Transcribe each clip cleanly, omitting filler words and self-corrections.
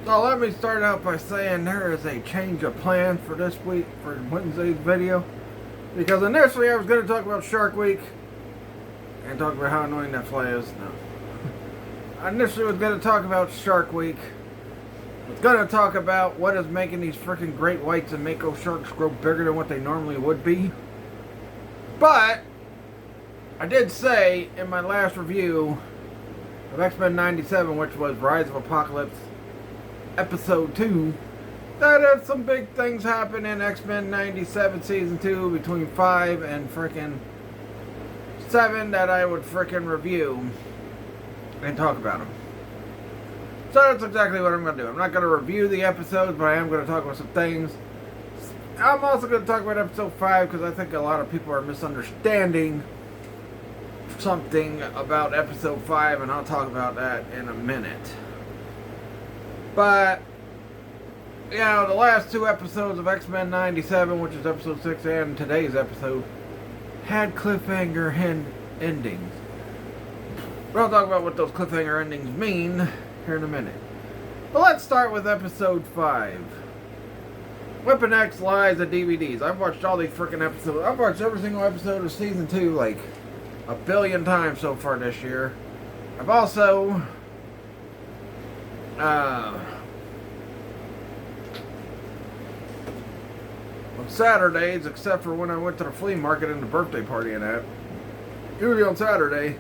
So let me start out by saying there is a change of plan for this week, for Wednesday's video. Because initially I was going to talk about Shark Week and talk about how annoying that fly is. No. I initially was going to talk about Shark Week. I was going to talk about what is making these freaking great whites and mako sharks grow bigger than what they normally would be. But I did say in my last review of X-Men97, which was Rise of Apocalypse Episode 2, that if some big things happen in X-Men97 Season 2 between 5 and frickin' 7 that I would frickin' review and talk about them. So that's exactly what I'm going to do. I'm not going to review the episodes, but I am going to talk about some things. I'm also going to talk about Episode 5 because I think a lot of people are misunderstanding something about Episode 5, and I'll talk about that in a minute. But, you know, the last two episodes of X-Men97, which is Episode 6 and today's episode, had cliffhanger endings. We'll talk about what those cliffhanger endings mean here in a minute. But let's start with Episode 5. Weapon X Lies, the DVDs. I've watched all these freaking episodes. I've watched every single episode of Season 2 like a billion times so far this year. I've also on Saturdays, except for when I went to the flea market and the birthday party and that, usually on Saturday,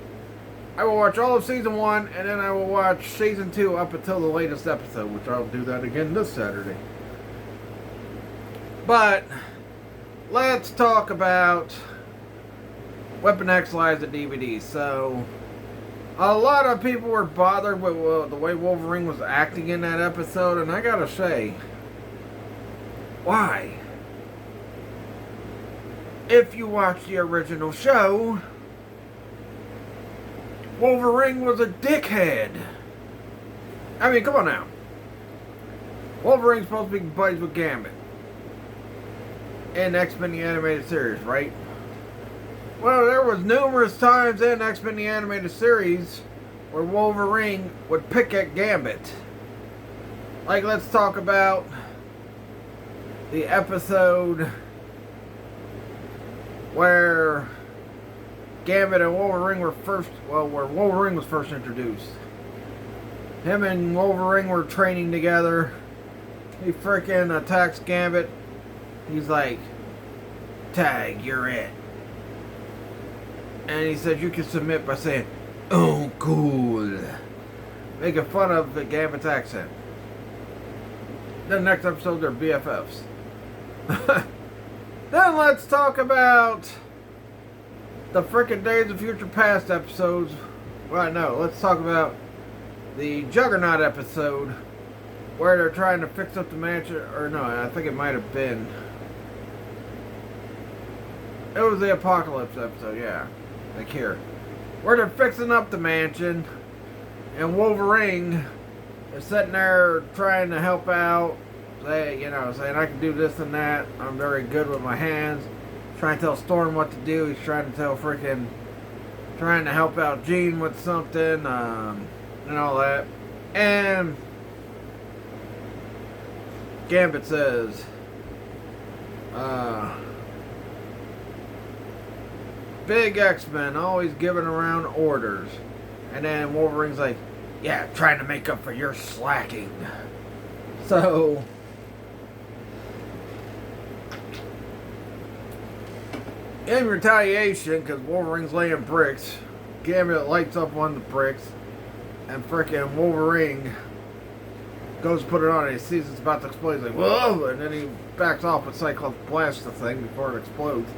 I will watch all of Season 1 and then I will watch Season 2 up until the latest episode, which I'll do that again this Saturday. But let's talk about Weapon X Lies, the DVD. So, a lot of people were bothered with the way Wolverine was acting in that episode, and I gotta say, why? If you watch the original show, Wolverine was a dickhead. I mean, come on now. Wolverine's supposed to be buddies with Gambit in X-Men the Animated Series, right? Well, there was numerous times in X-Men the Animated Series where Wolverine would pick at Gambit. Like, let's talk about the episode where Gambit and Wolverine were where Wolverine was first introduced. Him and Wolverine were training together. He freaking attacks Gambit. He's like, "Tag, you're it." And he says you can submit by saying, "Oh, cool." Making fun of the Gambit's accent. Then next episode, they're BFFs. Then let's talk about the frickin' Days of Future Past episodes. Well, no, let's talk about the Juggernaut episode where they're trying to fix up the mansion. Or no, I think it might have been. It was the Apocalypse episode, yeah. Like here. Where they're fixing up the mansion and Wolverine is sitting there trying to help out. Saying I can do this and that. I'm very good with my hands. Trying to tell Storm what to do. He's trying to trying to help out Jean with something, and all that. And Gambit says, "Big X-Men always giving around orders." And then Wolverine's like, "Yeah, trying to make up for your slacking." So, in retaliation, because Wolverine's laying bricks, Gambit lights up one of the bricks, and frickin' Wolverine goes to put it on, and he sees it's about to explode. He's like, "Whoa!" And then he backs off, but Cyclops blasts the thing before it explodes.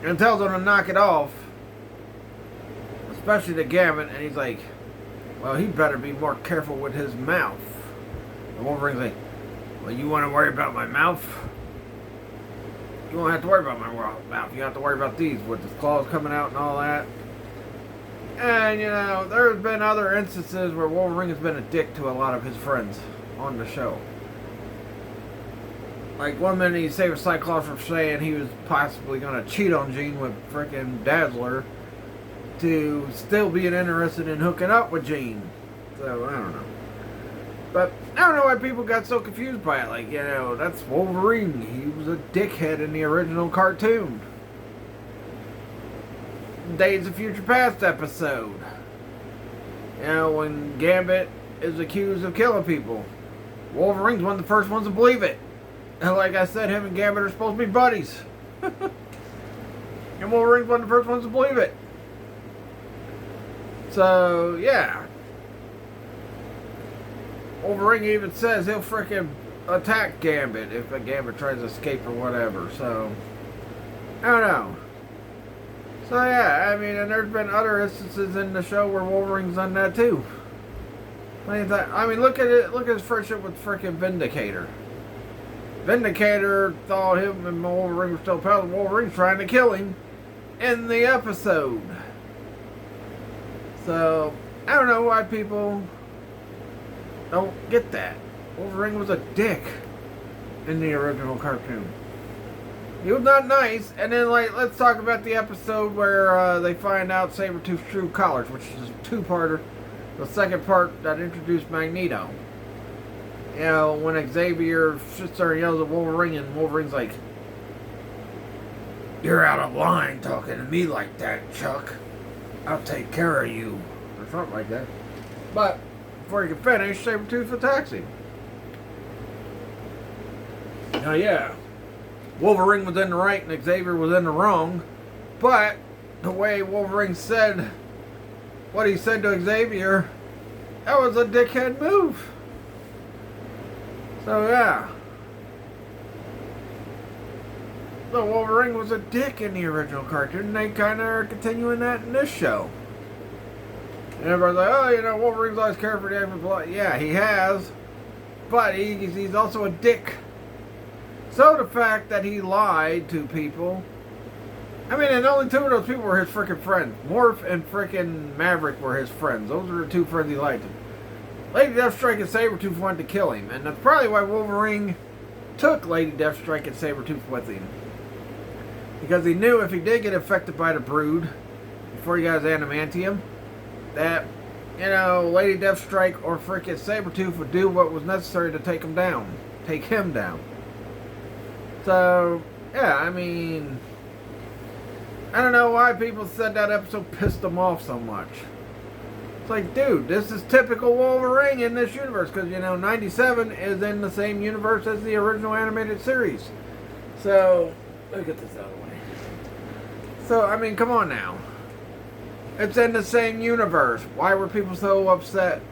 And tells him to knock it off, especially to Gambit, and he's like, "Well, he better be more careful with his mouth." And Wolverine's like, "Well, you want to worry about my mouth? You won't have to worry about my mouth. You have to worry about these with the claws coming out and all that." And, there's been other instances where Wolverine has been a dick to a lot of his friends on the show. Like, one minute he saved Cyclops from saying he was possibly going to cheat on Jean with frickin' Dazzler, to still being interested in hooking up with Jean. So, I don't know. But I don't know why people got so confused by it. Like, that's Wolverine. He was a dickhead in the original cartoon. Days of Future Past episode. When Gambit is accused of killing people. Wolverine's one of the first ones to believe it. And like I said, him and Gambit are supposed to be buddies. And Wolverine's one of the first ones to believe it. So, yeah. Wolverine even says he'll freaking attack Gambit if a Gambit tries to escape or whatever. So, I don't know. So yeah, I mean, and there's been other instances in the show where Wolverine's done that too. I mean, look at it. Look at his friendship with freaking Vindicator. Vindicator thought him and Wolverine were still pals. Wolverine's trying to kill him in the episode. So I don't know why people don't get that. Wolverine was a dick in the original cartoon. He was not nice. And then, let's talk about the episode where they find out Sabretooth's true colors, which is a two-parter. The second part that introduced Magneto. When Xavier sits there and yells at Wolverine, and Wolverine's like, "You're out of line talking to me like that, Chuck. I'll take care of you." Or something like that. But before he can finish, Sabretooth attacks him. Now, yeah. Wolverine was in the right and Xavier was in the wrong. But the way Wolverine said what he said to Xavier, that was a dickhead move. So yeah. So Wolverine was a dick in the original cartoon, and they kind of are continuing that in this show. And everybody's like, oh, Wolverine's always cared for the blood. Yeah, he has. But he's also a dick. So the fact that he lied to people, I mean, and only two of those people were his freaking friends. Morph and freaking Maverick were his friends. Those were the two friends he lied to. Lady Deathstrike and Sabretooth wanted to kill him, and that's probably why Wolverine took Lady Deathstrike and Sabretooth with him. Because he knew if he did get affected by the Brood, before he got his adamantium, that, Lady Deathstrike or freaking Sabretooth would do what was necessary to take him down. Take him down. So, yeah, I mean, I don't know why people said that episode pissed them off so much. It's like, dude, this is typical Wolverine in this universe. Because, 97 is in the same universe as the original animated series. So, let me get this out of the way. So, I mean, come on now. It's in the same universe. Why were people so upset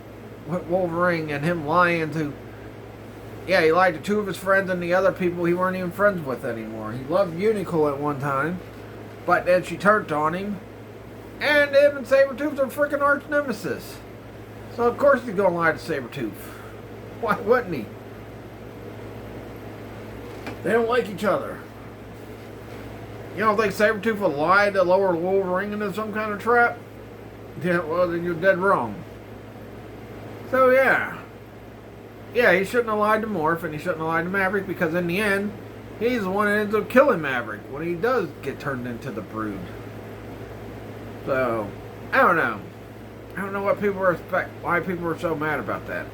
with Wolverine and him lying to... Yeah, he lied to two of his friends and the other people he weren't even friends with anymore. He loved Unicorn at one time, but then she turned on him. And him and Sabretooth are freaking arch nemesis. So of course he's going to lie to Sabretooth. Why wouldn't he? They don't like each other. You don't think Sabretooth would lie to lower Wolverine into some kind of trap? Yeah, well then you're dead wrong. So yeah. Yeah, he shouldn't have lied to Morph, and he shouldn't have lied to Maverick, because in the end, he's the one that ends up killing Maverick when he does get turned into the Brood. So, I don't know. I don't know what people why people were so mad about that.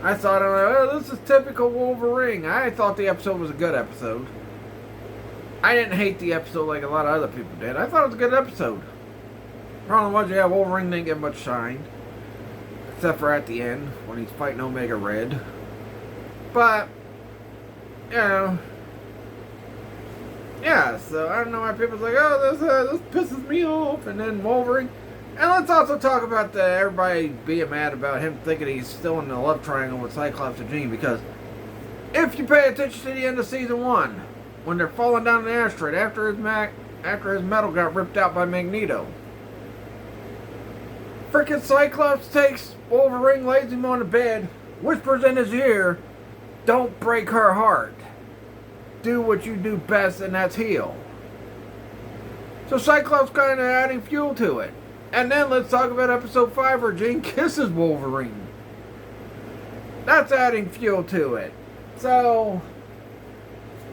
I thought, oh, this is typical Wolverine. I thought the episode was a good episode. I didn't hate the episode like a lot of other people did. I thought it was a good episode. Problem was, yeah, Wolverine didn't get much shine. Except for at the end, when he's fighting Omega Red. But, yeah, so I don't know why people's like, oh, this pisses me off. And then Wolverine. And let's also talk about everybody being mad about him thinking he's still in the love triangle with Cyclops and Jean. Because if you pay attention to the end of season 1, when they're falling down an asteroid after his metal got ripped out by Magneto, freaking Cyclops takes Wolverine, lays him on the bed, whispers in his ear, "Don't break her heart. Do what you do best, and that's heal." So Cyclops kind of adding fuel to it. And then let's talk about episode 5 where Jean kisses Wolverine. That's adding fuel to it. So,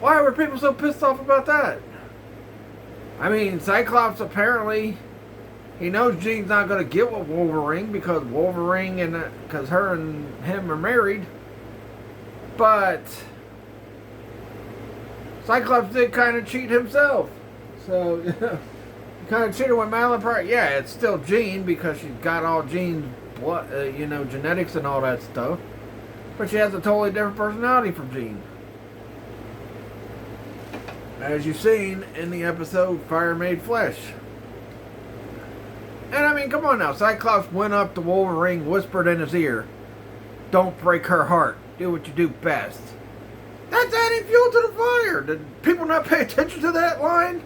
why were people so pissed off about that? I mean, Cyclops apparently, He knows Jean's not going to get with Wolverine because Wolverine because her and him are married. But Cyclops did kind of cheat himself. So, he kind of cheated with Madeline Pryor. Yeah, it's still Jean because she's got all Jean's blood, genetics and all that stuff. But she has a totally different personality from Jean. As you've seen in the episode Fire Made Flesh. And I mean, come on now. Cyclops went up to Wolverine, whispered in his ear, "Don't break her heart. Do what you do best." That's adding fuel to the fire. Did people not pay attention to that line?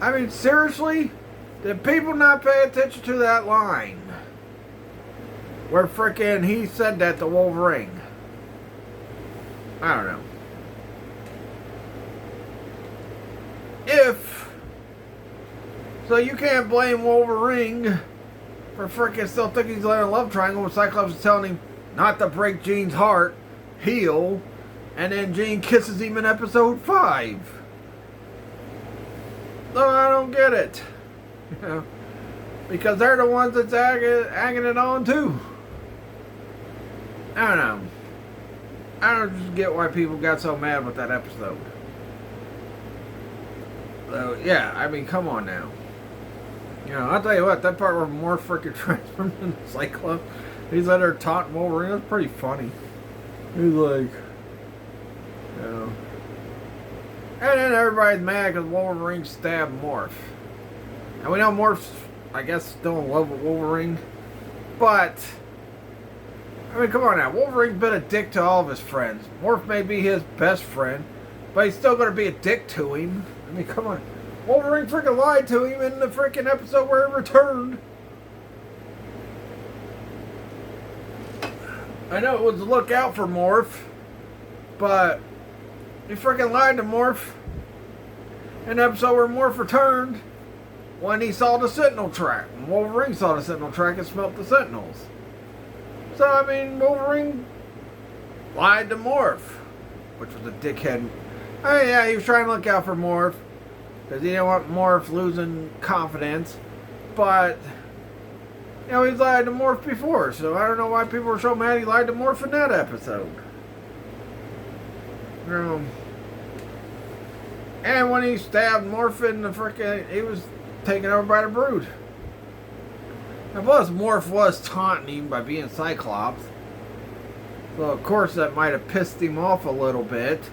I mean, seriously? Did people not pay attention to that line? Where frickin' he said that to Wolverine. I don't know. So you can't blame Wolverine for frickin' still thinking he's in a love triangle when Cyclops is telling him not to break Jean's heart, heal, and then Jean kisses him in episode 5. So I don't get it. You know, because they're the ones that's agging it on too. I don't know. I don't just get why people got so mad with that episode. So yeah, I mean, come on now. You know, I'll tell you what, that part where Morph freaking transformed into Cyclops, he's let her taunt Wolverine, that's pretty funny. He's like, you know. And then everybody's mad because Wolverine stabbed Morph. And we know Morph's, I guess, still in love with Wolverine. But, I mean, come on now. Wolverine's been a dick to all of his friends. Morph may be his best friend, but he's still going to be a dick to him. I mean, come on. Wolverine freaking lied to him in the freaking episode where he returned. I know it was look out for Morph, but he freaking lied to Morph in the episode where Morph returned when he saw the Sentinel track. When Wolverine saw the Sentinel track and smelt the Sentinels. So, I mean, Wolverine lied to Morph, which was a dickhead. Oh yeah, he was trying to look out for Morph because he didn't want Morph losing confidence. But, you know, he's lied to Morph before, so I don't know why people were so mad he lied to Morph in that episode. And when he stabbed Morph in the frickin', he was taken over by the Brood. And plus, Morph was taunting him by being Cyclops. So, of course, that might have pissed him off a little bit.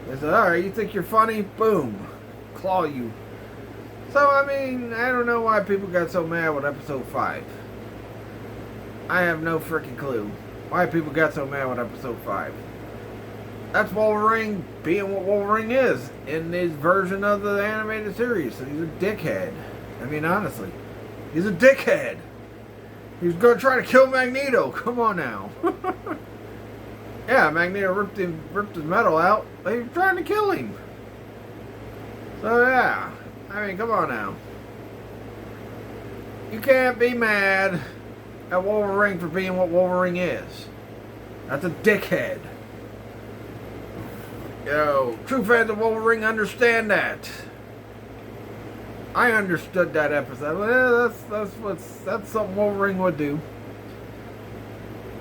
He said, alright, you think you're funny? Boom. Claw you. So, I mean, I don't know why people got so mad with episode 5. I have no freaking clue why people got so mad with episode 5. That's Wolverine being what Wolverine is in his version of the animated series. So he's a dickhead. I mean, honestly. He's a dickhead. He's going to try to kill Magneto. Come on now. Yeah, Magneto ripped his metal out. But he was trying to kill him. So yeah. I mean, come on now. You can't be mad at Wolverine for being what Wolverine is. That's a dickhead. Yo, true fans of Wolverine understand that. I understood that episode. Well, that's something Wolverine would do.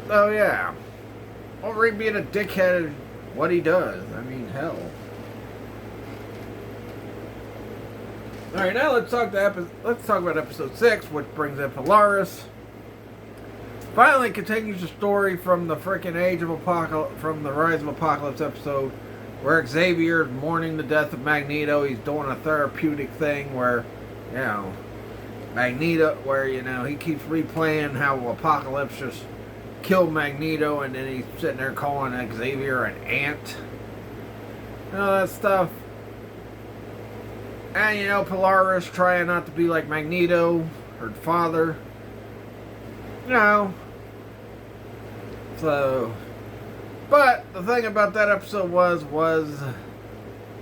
So yeah, Wolverine being a dickhead, what he does. I mean, hell. All right, now let's talk about episode 6, which brings in Polaris. Finally continues the story from the freaking Age of Apocalypse, from the Rise of Apocalypse episode, where Xavier is mourning the death of Magneto. He's doing a therapeutic thing where, you know, Magneto, where, you know, he keeps replaying how Apocalypse just killed Magneto, and then he's sitting there calling Xavier an ant. And all that stuff. And, you know, Polaris trying not to be like Magneto, her father. You know. So, but the thing about that episode was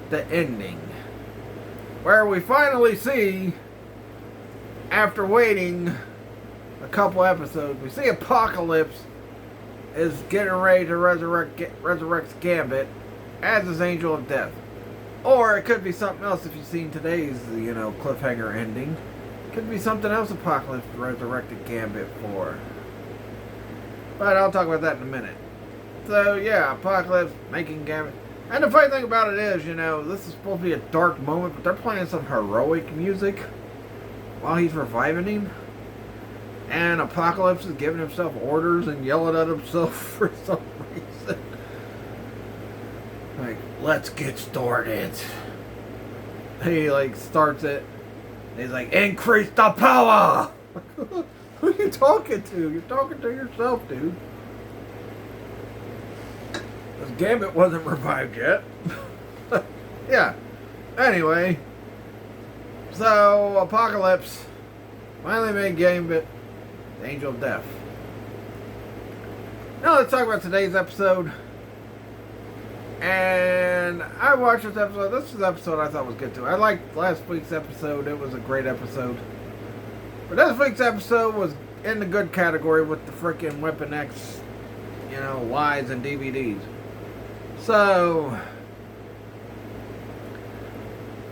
the ending. Where we finally see, after waiting a couple episodes, we see Apocalypse is getting ready to resurrect Gambit as his Angel of Death. Or it could be something else if you've seen today's, you know, cliffhanger ending. Could be something else Apocalypse resurrected Gambit for. But I'll talk about that in a minute. So yeah, Apocalypse making Gambit. And the funny thing about it is, this is supposed to be a dark moment, but they're playing some heroic music while he's reviving him. And Apocalypse is giving himself orders and yelling at himself for some reason. Like, let's get started. He starts it. He's like, increase the power! Who are you talking to? You're talking to yourself, dude. Because Gambit wasn't revived yet. Yeah. Anyway. So, Apocalypse finally made Gambit the Angel of Death. Now let's talk about today's episode. And I watched this episode. This is an episode I thought was good too. I liked last week's episode. It was a great episode. But this week's episode was in the good category with the freaking Weapon X, lies and DVDs. So,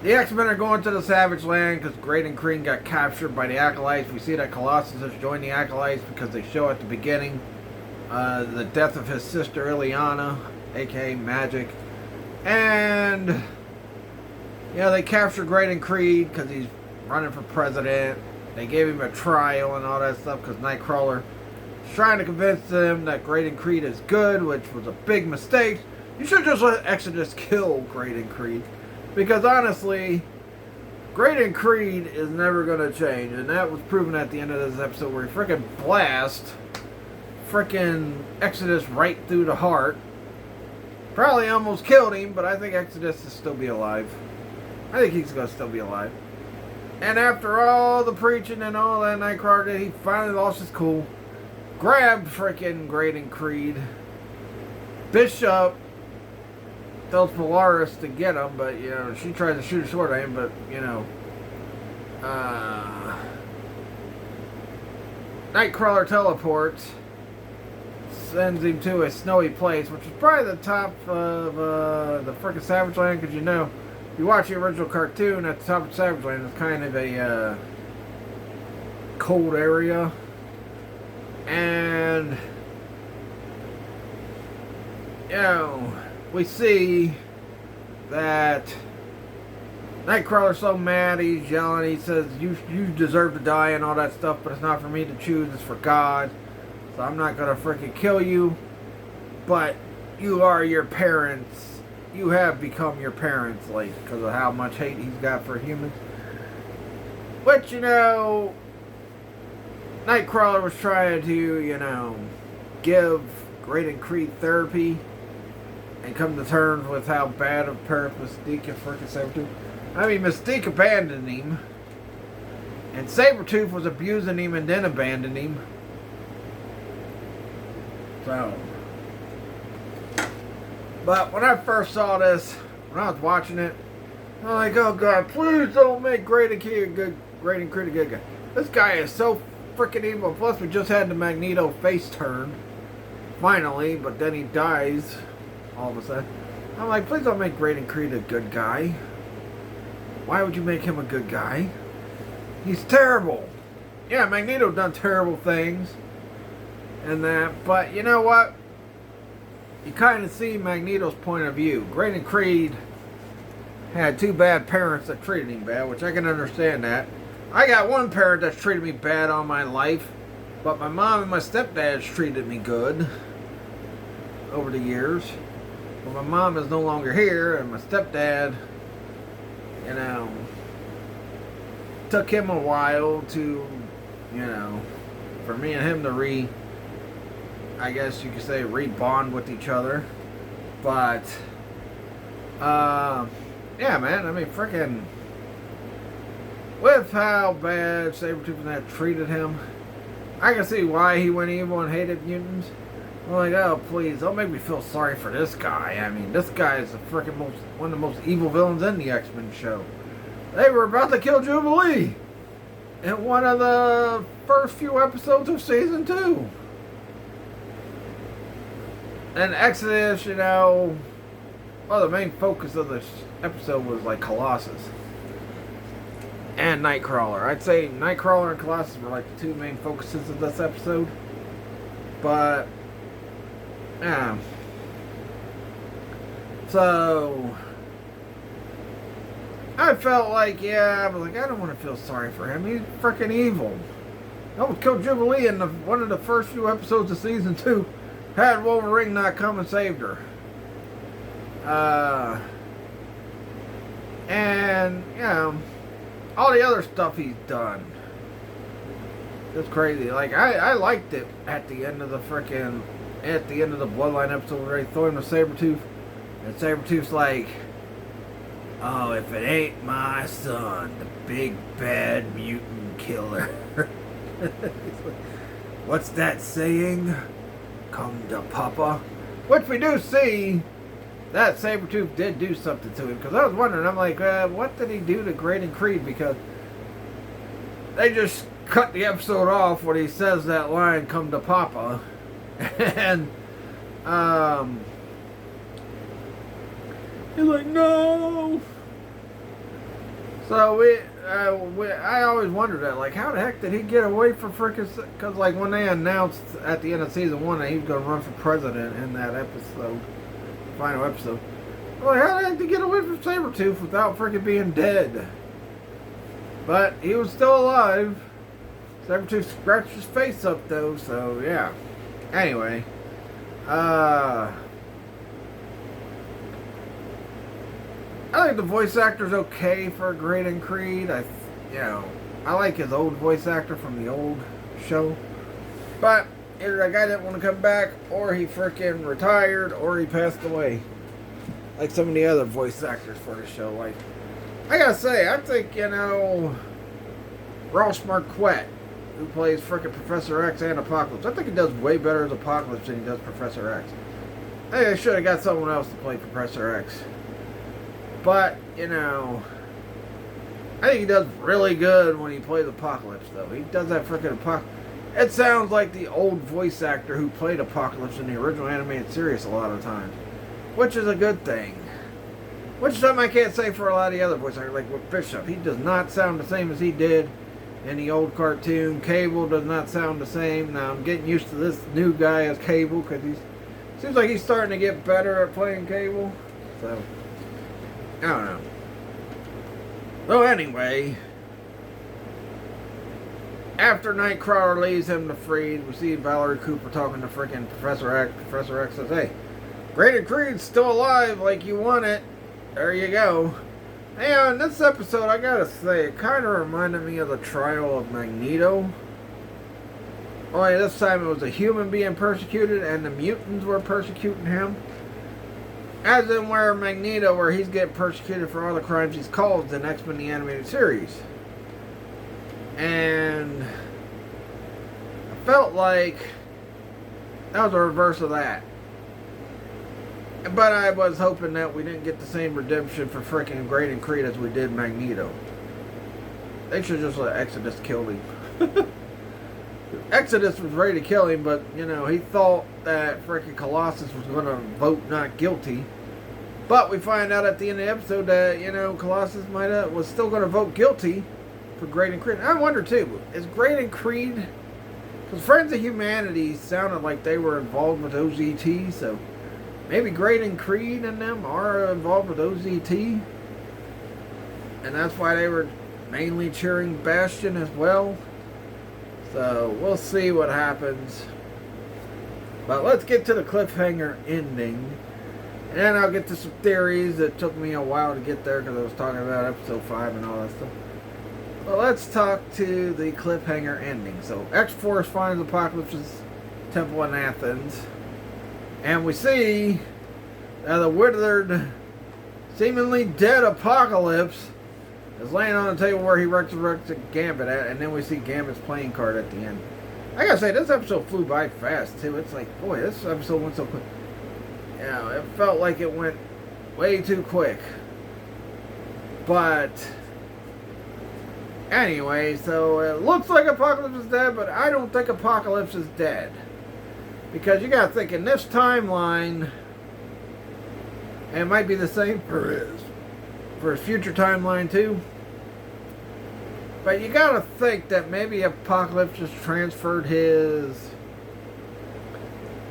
the X-Men are going to the Savage Land because Great and Kreen got captured by the Acolytes. We see that Colossus has joined the Acolytes because they show at the beginning the death of his sister Ileana, aka Magic. And they captured Great and Kreen because he's running for president. They gave him a trial and all that stuff because Nightcrawler is trying to convince them that Great and Kreen is good, which was a big mistake. You should just let Exodus kill Great and Kreen. Because honestly, Great and Kreen is never going to change. And that was proven at the end of this episode where he freaking blast freaking Exodus right through the heart. Probably almost killed him, but I think Exodus will still be alive. I think he's going to still be alive. And after all the preaching and all that Nightcrawler did, he finally lost his cool. Grabbed freaking Great and Kreen. Bishop tells Polaris to get him, but, she tries to shoot a sword at him, but, Nightcrawler teleports. Sends him to a snowy place, which is probably the top of the frickin' Savage Land, because if you watch the original cartoon, at the top of Savage Land is kind of a cold area. And, we see that Nightcrawler's so mad, he's yelling, he says, you deserve to die and all that stuff, but it's not for me to choose, it's for God. So I'm not going to freaking kill you, but you are your parents. You have become your parents, because of how much hate he's got for humans. But, Nightcrawler was trying to, give Great and Kreen therapy and come to terms with how bad of a parent Mystique and freaking Sabretooth. I mean, Mystique abandoned him, and Sabretooth was abusing him and then abandoned him. So, but when I first saw this, when I was watching it, I'm like, oh God, please don't make Great and Kreen a good guy. This guy is so freaking evil. Plus, we just had the Magneto face turn, finally, but then he dies all of a sudden. I'm like, please don't make Great and Kreen a good guy. Why would you make him a good guy? He's terrible. Yeah, Magneto done terrible things. And that, but you know what? You kind of see Magneto's point of view. Great and Kreen had two bad parents that treated him bad, which I can understand that. I got one parent that's treated me bad all my life, but my mom and my stepdad's treated me good over the years. But my mom is no longer here, and my stepdad, took him a while to, for me and him to I guess you could say re-bond with each other. But yeah, man, I mean, freaking with how bad Sabretooth and that treated him, I can see why he went evil and hated mutants. I'm like, oh please, don't make me feel sorry for this guy. I mean, this guy is one of the most evil villains in the X-Men show. They were about to kill Jubilee in one of the first few episodes of season 2. And Exodus, the main focus of this episode was like Colossus. and Nightcrawler. I'd say Nightcrawler and Colossus were like the two main focuses of this episode. But, yeah. So, I felt like, I was like, I don't want to feel sorry for him. He's freaking evil. That was killed Jubilee in one of the first few episodes of season 2. Had Wolverine not come and saved her. And, all the other stuff he's done. It's crazy. Like, I liked it at the end of the Bloodline episode where they throw him to Sabretooth. And Sabretooth's like, oh, if it ain't my son, the big bad mutant killer. What's that saying? Come to Papa. Which we do see that Sabretooth did do something to him. Because I was wondering, I'm like, what did he do to Graydon Creed? Because they just cut the episode off when he says that line, come to Papa. And, he's like, no. So I always wondered that, like, how the heck did he get away from freaking? Because like when they announced at the end of season 1 that he was going to run for president in that episode, final episode, I'm like, how the heck did he get away from Sabretooth without freaking being dead? But he was still alive. Sabretooth scratched his face up though, so yeah. Anyway, I think the voice actor's okay for Graydon Creed. I like his old voice actor from the old show. But either that guy didn't want to come back, or he freaking retired, or he passed away. Like some of the other voice actors for the show. Like, I gotta say, I think, Ross Marquette, who plays freaking Professor X and Apocalypse, I think he does way better as Apocalypse than he does Professor X. I think they should have got someone else to play Professor X. But, I think he does really good when he plays Apocalypse, though. He does that freaking Apocalypse. It sounds like the old voice actor who played Apocalypse in the original animated series a lot of times. Which is a good thing. Which is something I can't say for a lot of the other voice actors, like with Bishop. He does not sound the same as he did in the old cartoon. Cable does not sound the same. Now, I'm getting used to this new guy as Cable, because seems like he's starting to get better at playing Cable. So, I don't know. So anyway, after Nightcrawler leaves him to Freed, we see Valerie Cooper talking to freaking Professor X. Professor X says, hey, Graydon Creed's still alive like you want it. There you go. And this episode, I gotta say, it kind of reminded me of the trial of Magneto. Only this time it was a human being persecuted and the mutants were persecuting him. As in where Magneto, where he's getting persecuted for all the crimes he's caused in X-Men the Animated Series. And I felt like that was a reverse of that. But I was hoping that we didn't get the same redemption for freaking Graydon Creed as we did Magneto. They should just let Exodus kill him. Exodus was ready to kill him, but, he thought that freaking Colossus was going to vote not guilty. But we find out at the end of the episode that, Colossus was still going to vote guilty for Graydon Creed. I wonder, too, is Graydon Creed... Because Friends of Humanity sounded like they were involved with OZT, so... Maybe Graydon Creed and them are involved with OZT. And that's why they were mainly cheering Bastion as well. So, we'll see what happens. But let's get to the cliffhanger ending. And then I'll get to some theories that took me a while to get there because I was talking about episode 5 and all that stuff. But let's talk to the cliffhanger ending. So, X-Force finds Apocalypse's temple in Athens. And we see the withered, seemingly dead Apocalypse is laying on the table where he resurrected Gambit at, and then we see Gambit's playing card at the end. I gotta say, this episode flew by fast, too. It's like, boy, this episode went so quick. It felt like it went way too quick. But, anyway, so it looks like Apocalypse is dead, but I don't think Apocalypse is dead. Because you gotta think, in this timeline, and it might be the same for his future timeline too, But you gotta think that maybe Apocalypse just transferred his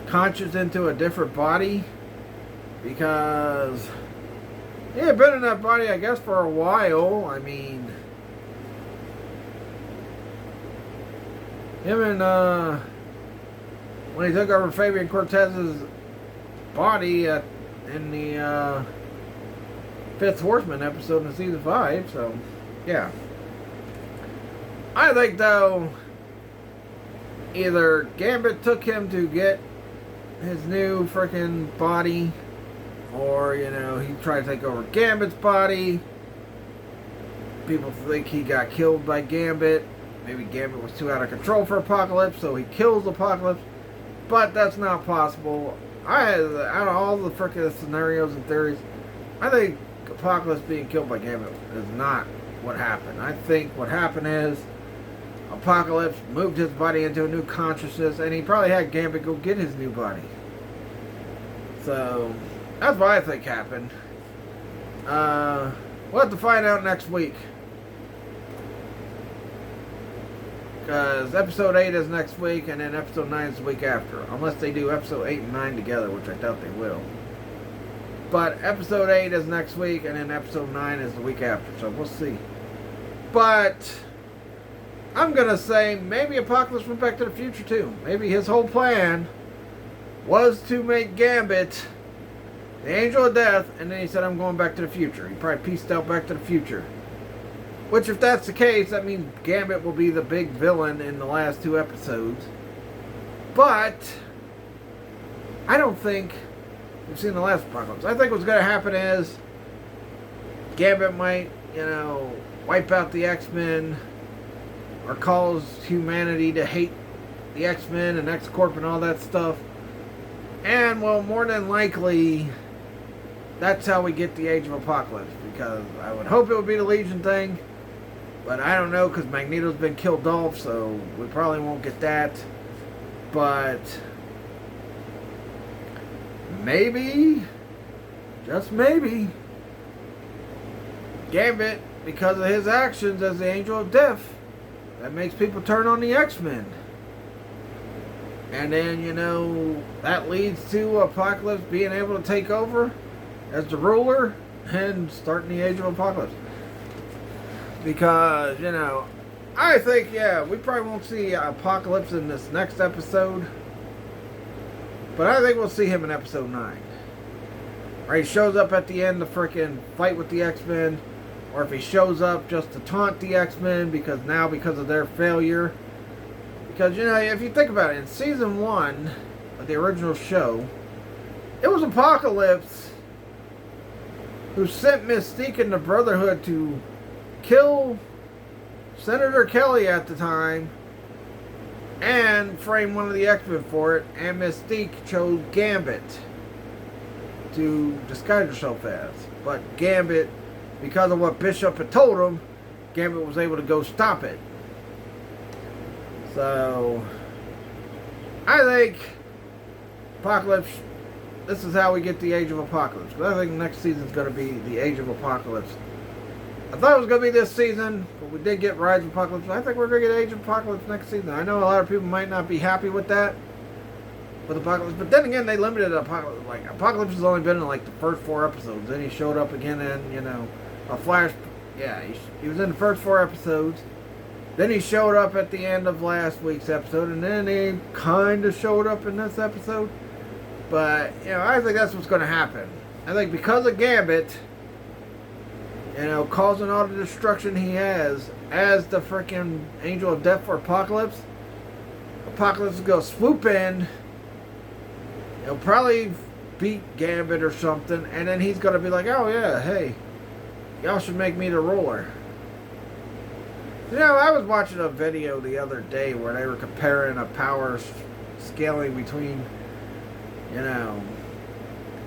conscious into a different body, because he had been in that body, I guess, for a while. I mean, him and when he took over Fabian Cortez's body in the Fifth Horseman episode in season 5. So yeah, I think though either Gambit took him to get his new freaking body, or he tried to take over Gambit's body. People think he got killed by Gambit. Maybe Gambit was too out of control for Apocalypse, so he kills Apocalypse. But that's not possible. Out of all the freaking scenarios and theories, I think Apocalypse being killed by Gambit is not what happened. I think what happened is Apocalypse moved his body into a new consciousness, and he probably had Gambit go get his new body. So that's what I think happened. We'll have to find out next week, because episode 8 is next week, and then episode 9 is the week after, unless they do episode 8 and 9 together, which I doubt they will. But episode 8 is next week, and then episode 9 is the week after, so we'll see. But I'm gonna say maybe Apocalypse went back to the future too. Maybe his whole plan was to make Gambit the Angel of Death, and then he said, I'm going back to the future. He probably pieced out back to the future. Which, if that's the case, that means Gambit will be the big villain in the last 2 episodes. But I don't think we've seen the last Apocalypse. I think what's going to happen is Gambit might, wipe out the X-Men, or cause humanity to hate the X-Men and X-Corp and all that stuff. And, well, more than likely, that's how we get the Age of Apocalypse. Because I would hope it would be the Legion thing. But I don't know, because Magneto's been killed off, so we probably won't get that. But maybe, just maybe, Gambit, because of his actions as the Angel of Death, that makes people turn on the X-Men. And then, that leads to Apocalypse being able to take over as the ruler and starting the Age of Apocalypse. Because, I think, we probably won't see Apocalypse in this next episode. But I think we'll see him in episode 9. Or he shows up at the end to frickin' fight with the X-Men. Or if he shows up just to taunt the X-Men because of their failure. Because, if you think about it, in season 1 of the original show, it was Apocalypse who sent Mystique and the Brotherhood to kill Senator Kelly at the time and frame one of the X-Men for it, and Mystique chose Gambit to disguise herself as. But Gambit, because of what Bishop had told him, Gambit was able to go stop it. So I think Apocalypse, this is how we get the Age of Apocalypse. Because I think next season is going to be the Age of Apocalypse. I thought it was going to be this season, but we did get Rise of Apocalypse. I think we're going to get Age of Apocalypse next season. I know a lot of people might not be happy with that, with Apocalypse, but then again, they limited Apocalypse. Like, Apocalypse has only been in like the first 4 episodes. Then he showed up again in, a Flash. Yeah, he was in the first 4 episodes. Then he showed up at the end of last week's episode, and then he kind of showed up in this episode. But, I think that's what's going to happen. I think because of Gambit, causing all the destruction he has as the freaking Angel of Death for Apocalypse, Apocalypse is going to swoop in. He'll probably beat Gambit or something, and then he's going to be like, oh yeah, hey, y'all should make me the ruler. I was watching a video the other day where they were comparing a power scaling between,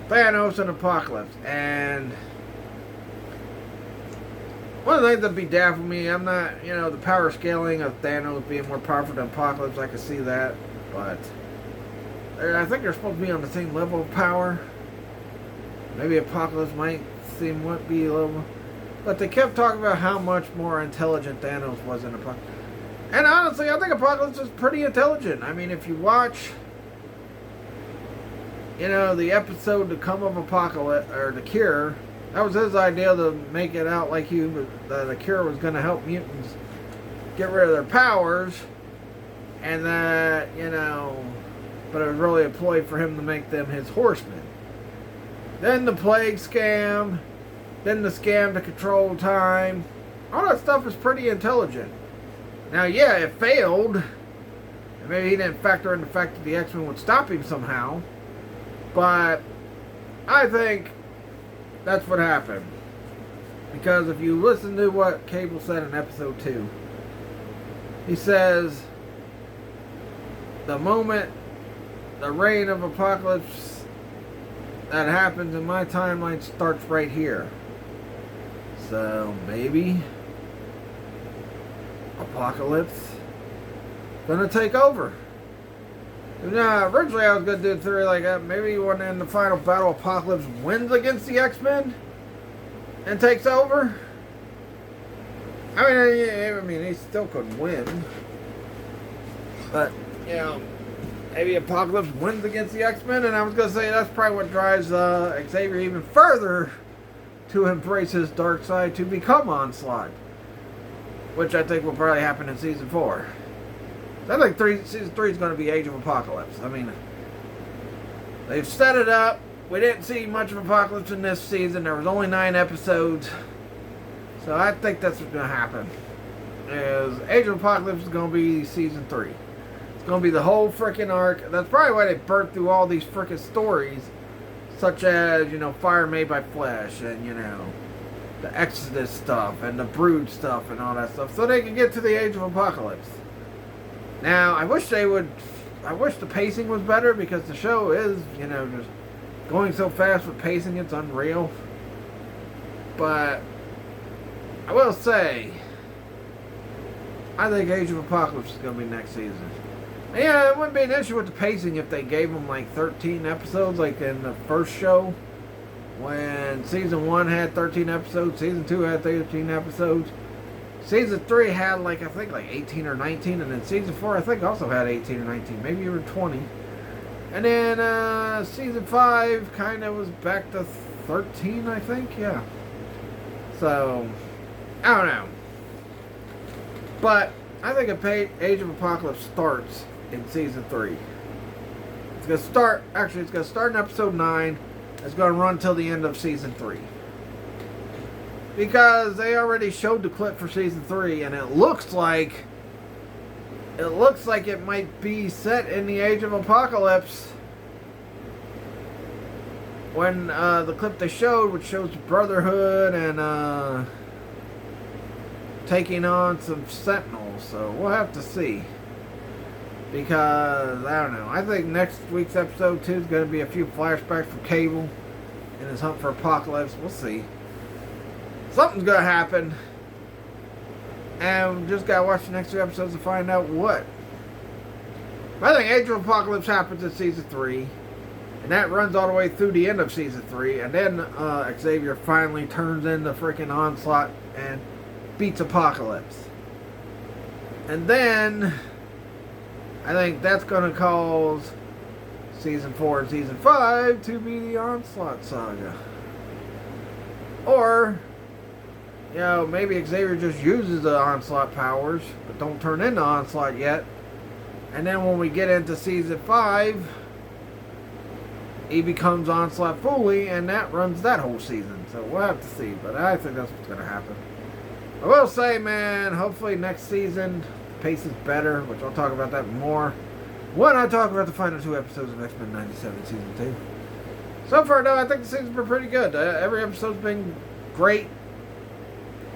Thanos and Apocalypse. And one of the things that bedazzled me, I'm not, the power scaling of Thanos being more powerful than Apocalypse, I can see that. But I think they're supposed to be on the same level of power. Maybe Apocalypse might be a little. But they kept talking about how much more intelligent Thanos was in Apocalypse. And honestly, I think Apocalypse is pretty intelligent. I mean, if you watch, the episode To Come of Apocalypse, or The Cure, that was his idea to make it out like the Cure was going to help mutants get rid of their powers. And that, but it was really a ploy for him to make them his horsemen. Then the plague scam. Then the scam to control time. All that stuff is pretty intelligent. Now, yeah, it failed. And maybe he didn't factor in the fact that the X-Men would stop him somehow. But I think that's what happened. Because if you listen to what Cable said in episode 2, he says, the moment the reign of Apocalypse that happens in my timeline starts right here. So maybe Apocalypse gonna take over. Now, originally I was gonna do a theory like that. Maybe when in the final battle, Apocalypse wins against the X-Men and takes over. I mean, he still could win, but maybe Apocalypse wins against the X-Men, and I was gonna say that's probably what drives Xavier even further to embrace his dark side, to become Onslaught, which I think will probably happen in season 4. I think season 3 is going to be Age of Apocalypse. I mean, they've set it up. We didn't see much of Apocalypse in this season. There was only 9 episodes. So I think that's what's going to happen. Age of Apocalypse is going to be season 3. It's going to be the whole freaking arc. That's probably why they burnt through all these freaking stories. Such as, Fire Made by Flesh. And, the Exodus stuff. And the Brood stuff. And all that stuff. So they can get to the Age of Apocalypse. Now, I wish the pacing was better, because the show is, just going so fast with pacing, it's unreal. But I will say, I think Age of Apocalypse is going to be next season. And yeah, it wouldn't be an issue with the pacing if they gave them like 13 episodes, like in the first show. When season 1 had 13 episodes, season 2 had 13 episodes. Season 3 had I think 18 or 19, and then season 4 I think also had 18 or 19, maybe even 20. And then season 5 kind of was back to 13, I think, yeah. So, I don't know. But I think Age of Apocalypse starts in season 3. It's going to start in episode 9. It's going to run till the end of season 3. Because they already showed the clip for season 3, and it looks like it might be set in the Age of Apocalypse. When the clip they showed, which shows Brotherhood and taking on some Sentinels, so we'll have to see. Because I don't know. I think next week's episode 2 is going to be a few flashbacks from Cable and his hunt for Apocalypse. We'll see. Something's going to happen. And we just got to watch the next 2 episodes to find out what. But I think Age of Apocalypse happens in season 3. And that runs all the way through the end of season 3. And then Xavier finally turns into freaking Onslaught and beats Apocalypse. And then I think that's going to cause season 4 and season 5 to be the Onslaught saga. Or maybe Xavier just uses the Onslaught powers, but don't turn into Onslaught yet. And then when we get into season 5, he becomes Onslaught fully, and that runs that whole season. So we'll have to see, but I think that's what's going to happen. I will say, man, hopefully next season, the pace is better, which I'll talk about that more when I talk about the final 2 episodes of X-Men 97 season 2. So far, though, I think the season's been pretty good. Every episode's been great.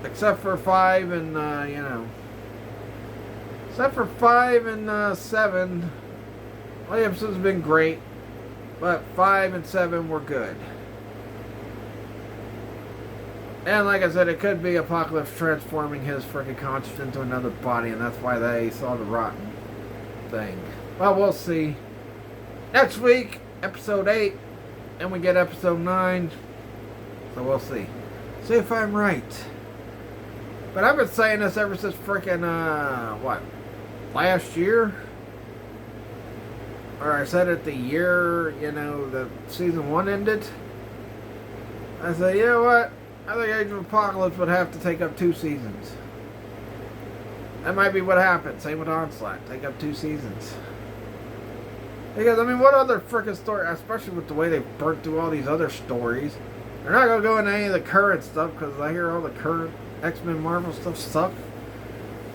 Except for 5 and, Except for 5 and 7. All the episodes have been great. But 5 and 7 were good. And like I said, it could be Apocalypse transforming his freaking conscience into another body. And that's why they saw the rotten thing. Well, we'll see. Next week, episode 8. And we get episode 9. So we'll see. See if I'm right. But I've been saying this ever since freaking, what, last year? Or I said it the year, you know, the season 1 ended. I said, you know what? I think Age of Apocalypse would have to take up 2 seasons. That might be what happened. Same with Onslaught. Take up 2 seasons. Because, I mean, what other freaking story, especially with the way they burnt through all these other stories. They're not going to go into any of the current stuff because I hear all the current X-Men Marvel stuff suck.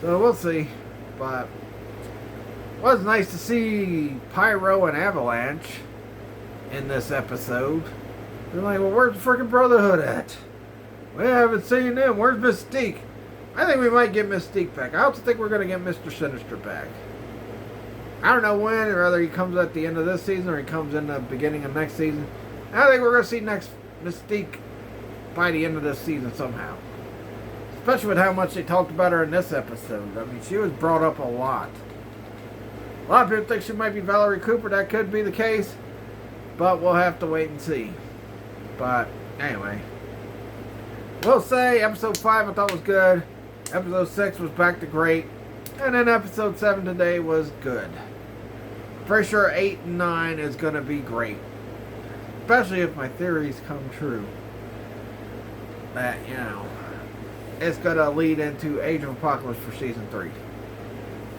So we'll see. But it was nice to see Pyro and Avalanche in this episode. They're like, well, where's the freaking Brotherhood at? We haven't seen them. Where's Mystique? I think we might get Mystique back. I also think we're going to get Mr. Sinister back. I don't know when, or whether he comes at the end of this season or he comes in the beginning of next season. I think we're going to see next Mystique by the end of this season somehow. Especially with how much they talked about her in this episode. I mean, she was brought up a lot. A lot of people think she might be Valerie Cooper. That could be the case. But we'll have to wait and see. But anyway. We'll say episode 5 I thought was good. Episode 6 was back to great. And then episode 7 today was good. Pretty sure 8 and 9 is going to be great. Especially if my theories come true. That, you know, it's going to lead into Age of Apocalypse for Season 3.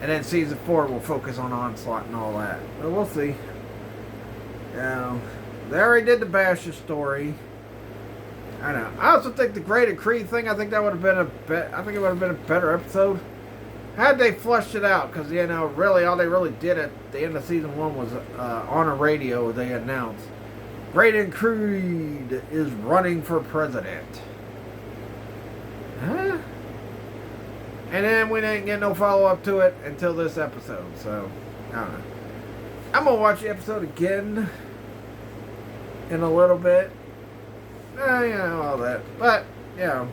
And then Season 4 will focus on Onslaught and all that. But we'll see. You know, they already did the Basher story. I know. I also think the Great Creed thing, I think that would have been I think it would have been a better episode had they flushed it out, because, you know, really, all they really did at the end of Season 1 was on a radio, they announced, Great Creed is running for president. Huh? And then we didn't get no follow-up to it until this episode, so, I don't know. I'm going to watch the episode again in a little bit. You know, all that. But, you know,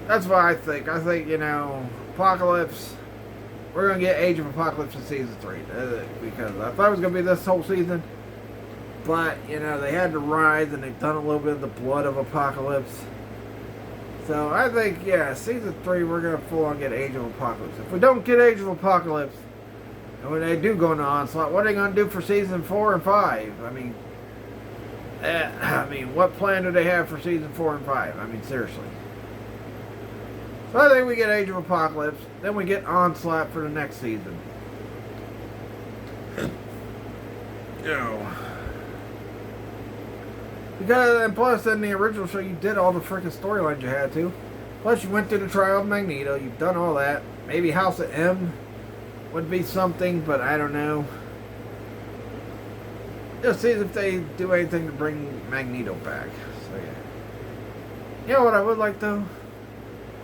that's what I think. I think, you know, Apocalypse, we're going to get Age of Apocalypse in Season 3. Because I thought it was going to be this whole season. But, you know, they had to rise and they've done a little bit of the blood of Apocalypse. So I think, yeah, Season 3, we're going to full on get Age of Apocalypse. If we don't get Age of Apocalypse, and when they do go into Onslaught, what are they going to do for Season 4 and 5? I mean, what plan do they have for Season 4 and 5? I mean, seriously. So I think we get Age of Apocalypse, then we get Onslaught for the next season. You know. Because, and plus, in the original show, you did all the freaking storylines you had to. Plus, you went through the trial of Magneto, you've done all that. Maybe House of M would be something, but I don't know. Just see if they do anything to bring Magneto back. So, yeah. You know what I would like, though?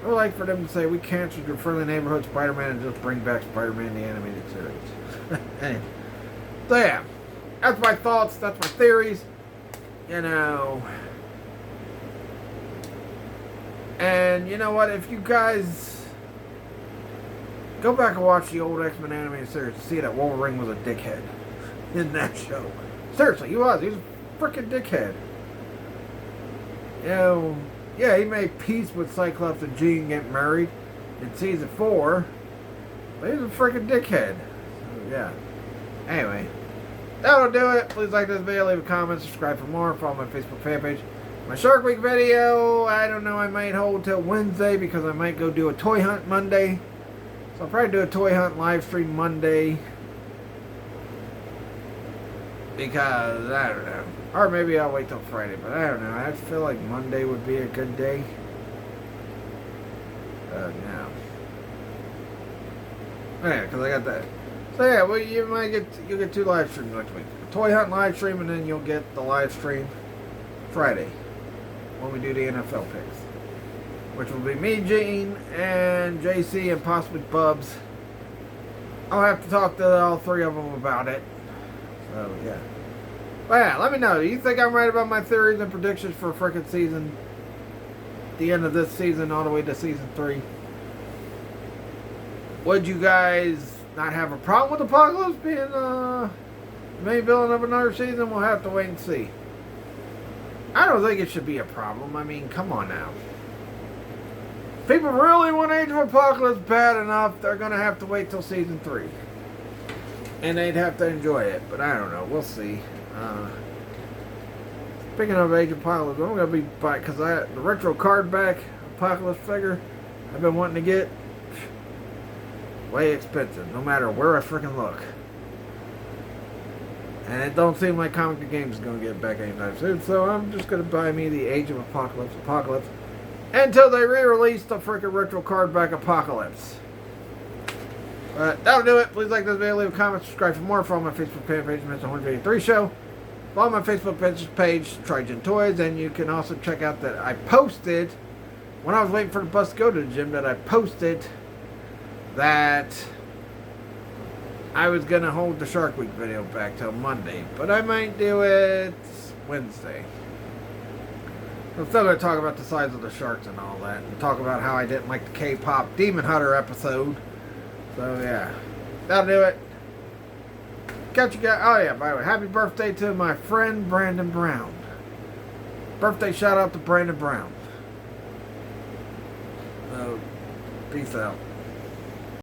I would like for them to say, we canceled your Friendly Neighborhood Spider-Man and just bring back Spider-Man the Animated Series. Anyway. So, yeah. That's my thoughts. That's my theories. You know. And, you know what? If you guys go back and watch the old X-Men Animated Series to see that Wolverine was a dickhead in that show. Seriously, he was. He was a freaking dickhead. You know, yeah, he made peace with Cyclops and Jean getting married in Season 4. But he was a freaking dickhead. So, yeah. Anyway, that'll do it. Please like this video, leave a comment, subscribe for more, follow my Facebook fan page. My Shark Week video, I don't know, I might hold till Wednesday because I might go do a toy hunt Monday. So I'll probably do a toy hunt live stream Monday. Because, I don't know. Or maybe I'll wait till Friday, but I don't know. I feel like Monday would be a good day. No. Yeah, because I got that. So yeah, well, you'll get 2 live streams next week. A toy hunt live stream, and then you'll get the live stream Friday. When we do the NFL picks. Which will be me, Gene, and JC, and possibly Bubs. I'll have to talk to all 3 of them about it. So, yeah. But yeah, let me know. Do you think I'm right about my theories and predictions for frickin' season? The end of this season all the way to Season 3. Would you guys not have a problem with Apocalypse being the main villain of another season? We'll have to wait and see. I don't think it should be a problem. I mean, come on now. people really want Age of Apocalypse bad enough, they're going to have to wait till Season 3. And they'd have to enjoy it, but I don't know. We'll see. Speaking of Age of Apocalypse, I'm going to be buying, because the retro card back Apocalypse figure I've been wanting to get, way expensive, no matter where I freaking look. And it don't seem like Comic the Games is going to get back anytime soon, so I'm just going to buy me the Age of Apocalypse, until they re-release the freaking retro card back Apocalypse. But that'll do it. Please like this video, leave a comment, subscribe for more. Follow my Facebook page, Mr. Horn Video 3 Show. Follow my Facebook page, Trigen Toys, and you can also check out that I posted, when I was waiting for the bus to go to the gym, that I posted that I was going to hold the Shark Week video back till Monday, but I might do it Wednesday. I'm still going to talk about the size of the sharks and all that, and talk about how I didn't like the K-pop Demon Hunter episode. So yeah, that'll do it. Catch you guys. Oh yeah, by the way, happy birthday to my friend Brandon Brown. Birthday shout out to Brandon Brown. So, peace out.